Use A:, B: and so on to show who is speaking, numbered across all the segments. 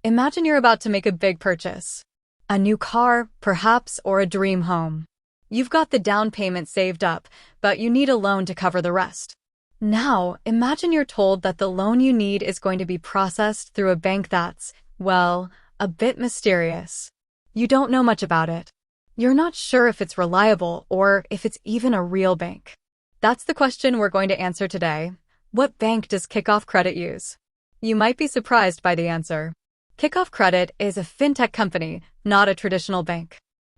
A: Imagine you're about to make a big purchase. A new car, perhaps, or a dream home. You've got the down payment saved up, but you need a loan to cover the rest. Now, imagine you're told that the loan you need is going to be processed through a bank that's, well, a bit mysterious. You don't know much about it. You're not sure if it's reliable or if it's even a real bank. That's the question we're going to answer today. What bank does Kickoff Credit use? You might be surprised by the answer. Kickoff Credit is a fintech company, not a traditional bank.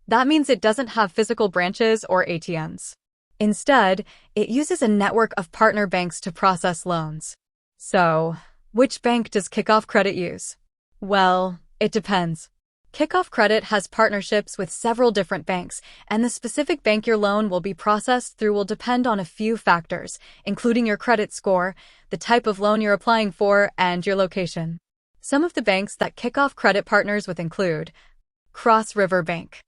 A: That means it doesn't have physical branches or ATMs. Instead, it uses a network of partner banks to process loans. So, which bank does Kickoff Credit use? Well, it depends. Kickoff Credit has partnerships with several different banks, and the specific bank your loan will be processed through will depend on a few factors, including your credit score, the type of loan you're applying for, and your location. Some of the banks that Kickoff Credit partners with include Cross River Bank,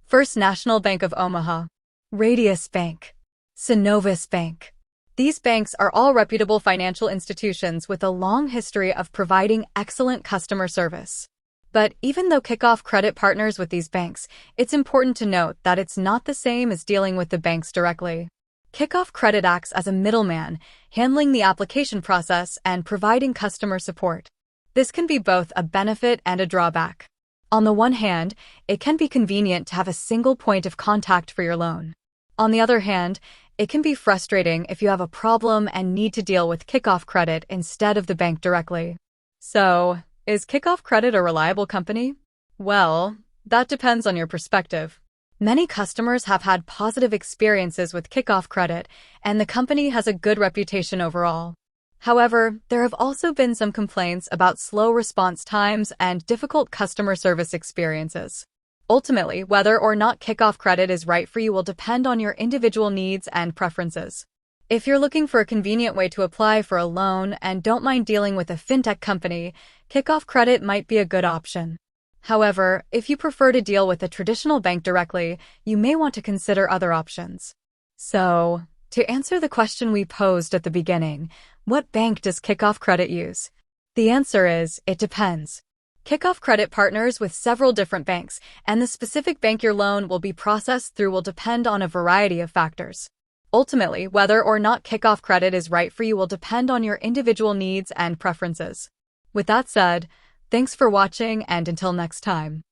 A: First National Bank of Omaha, Radius Bank, Synovus Bank. These banks are all reputable financial institutions with a long history of providing excellent customer service. But even though Kickoff Credit partners with these banks, it's important to note that it's not the same as dealing with the banks directly. Kickoff Credit acts as a middleman, handling the application process and providing customer support. This can be both a benefit and a drawback. On the one hand, it can be convenient to have a single point of contact for your loan. On the other hand, it can be frustrating if you have a problem and need to deal with Kickoff Credit instead of the bank directly. So, is Kickoff Credit a reliable company? Well, that depends on your perspective. Many customers have had positive experiences with Kickoff Credit, and the company has a good reputation overall. However, there have also been some complaints about slow response times and difficult customer service experiences. Ultimately, whether or not Kickoff Credit is right for you will depend on your individual needs and preferences. If you're looking for a convenient way to apply for a loan and don't mind dealing with a fintech company, Kickoff Credit might be a good option. However, if you prefer to deal with a traditional bank directly, you may want to consider other options. So, to answer the question we posed at the beginning, what bank does Kickoff Credit use? The answer is, it depends. Kickoff Credit partners with several different banks, and the specific bank your loan will be processed through will depend on a variety of factors. Ultimately, whether or not Kickoff Credit is right for you will depend on your individual needs and preferences. With that said, thanks for watching, and until next time.